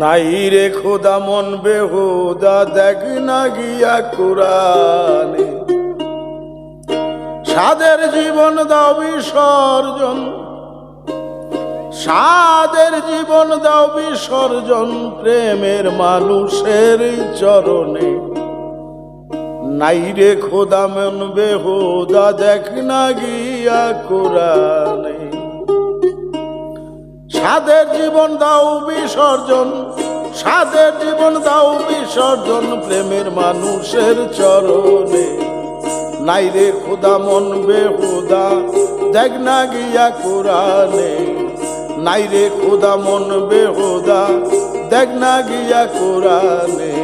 নাই রে খোদা মন বেহুদা দেখ না গিয়া কুরআনে, সাদের জীবন দাও বিসর্জন, সাদের জীবন দাও বিসর্জন প্রেমের মানুষের চরণে। নাই রে খোদা মন বেহুদা দেখ না গিয়া কুরআনে, সাদের জীবন দাও বিসর্জন, সাদের জীবন দাও বিসর্জন প্রেমের মানুষের চরণে। নাই রে খোদা মন বেহুদা দেখ না গিয়া কুরআনে, নাই রে খোদা মন বেহুদা দেখ না গিয়া কুরআনে।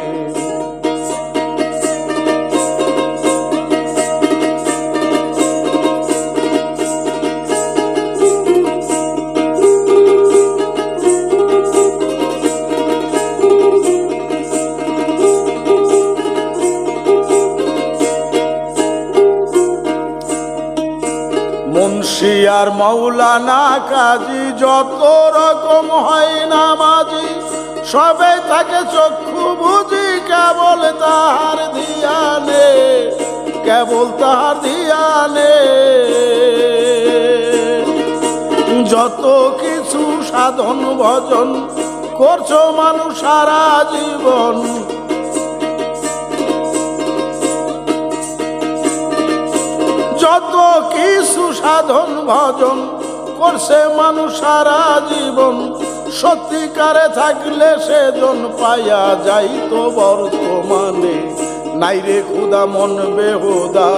মুন্সি আর মৌলানা কাজী যত রকম হয় নামাজি, সবে থাকে চক্ষু বুঝি কেবল তাহার ধিয়ানে, কেবল তাহার ধিয়ানে। যত কিছু সাধন ভজন করছো মানুষ সারা জীবন, যত কিছু সাধন ভজন করছে মানুষ সারা জীবন, সত্যিকারে থাকলে সেজন পাইয়া যাইত বর্তমানে। নাই রে খোদা মন বেহুদা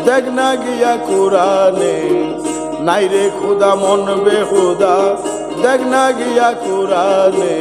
দেখ না গিয়া কুরআনে, নাই রে খোদা মন বেহুদা দেখ না গিয়া কুরআনে।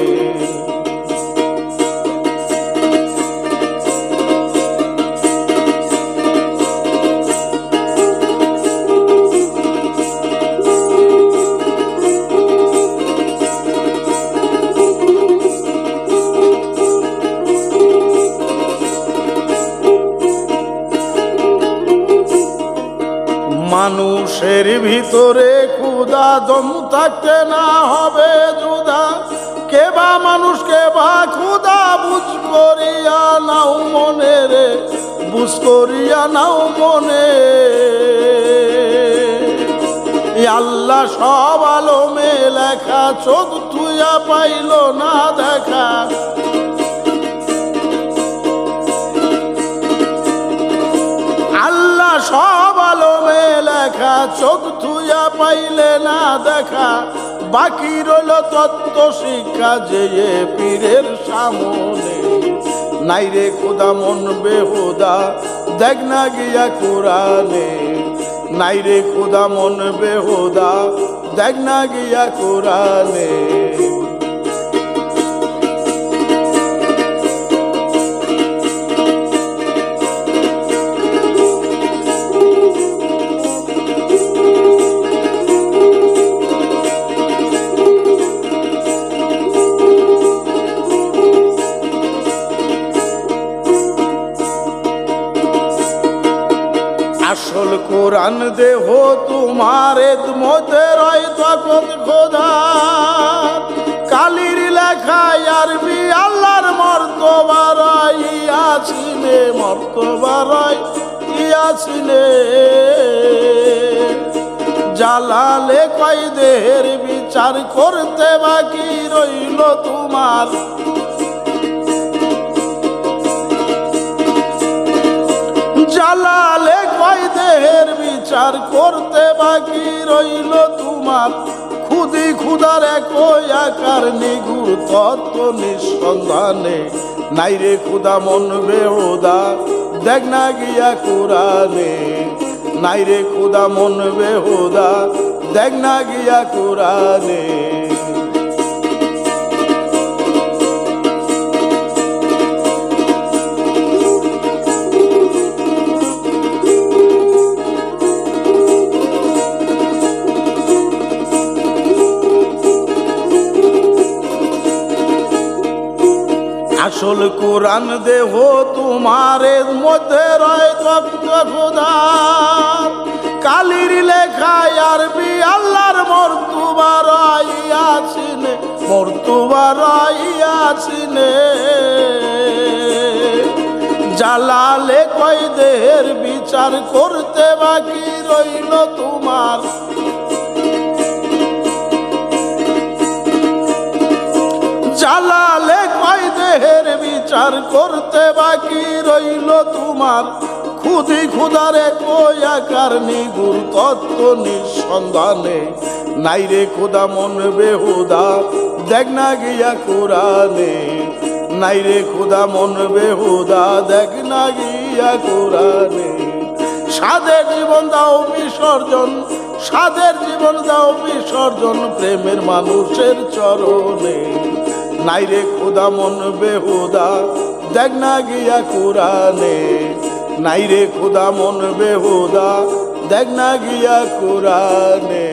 মানুষের ভিতরে ক্ষুধা দম থাকতে না হবে জুদা, কেবা মানুষ কেবা ক্ষুধা বুঝ করিয়া নাও মনে রে, বুঝ করিয়া নাও মনে। আল্লাহ সব আলমে লেখা চোখ তুইয়া পাইল না দেখা, আল্লাহ সব আলমে লেখা চোখ থুইয়া পাইলে না দেখা। বাকি রইল তত্ত্ব শিক্ষা যে পীরের সামনে। নাই রে খোদা মন বেহুদা দেখ না গিয়া কুরআনে, নাই রে খোদা মন বেহুদা দেখ না গিয়া কুরআনে। আসল কোরআন দেহ তোমার মধ্যে রয় তখন খোদা, কালির লেখায় আরবি আল্লাহর মর্তবা রয় ইয়াসিনে, মর্তবা রয় ইয়াসিনে। জালালে কয় দেহের বিচার করতে বাকি রইল তোমার, জালালে কয় দেহের বিচার করতে বাকি রইল তোমার। খুদি খুদার একই আকার নিগুর তত্ত্ব নিঃসন্ধানে। নাই রে খোদা মন বেহুদা দেখ না গিয়া কুরআনে, নাই রে খোদা মন বেহুদা দেখ না গিয়া কুরআনে। আসল কোরআন দেহ তোমার মধ্যে রয় তত্ত্ব খোদা কালির লেখায় আরবি আল্লাহর মর্তুবা রইয়াছিনে মর্তুবা রইয়াছিনে জালালে কয় দেহের বিচার করতে বাকি রইল তোমার জালালে কয় দেহের বিচার করতে বাকি রইল তোমার খুদি খুদারে কয়াকার নিগুর তত্ত্ব নিঃসন্ধানে নাই রে খোদা মন বেহুদা দেখ না গিয়া কোরআনে নাই রে খোদা মন বেহুদা দেখ না গিয়া কোরআনে সাদের জীবন দাও বিসর্জন সাদের জীবন দাও বিসর্জন প্রেমের মানুষের চরণে নাই রে খোদা মন বেহুদা দেখ না গিয়া কোরআনে নাই রে খোদা মন বেহুদা দেখ না গিয়া কোরআনে।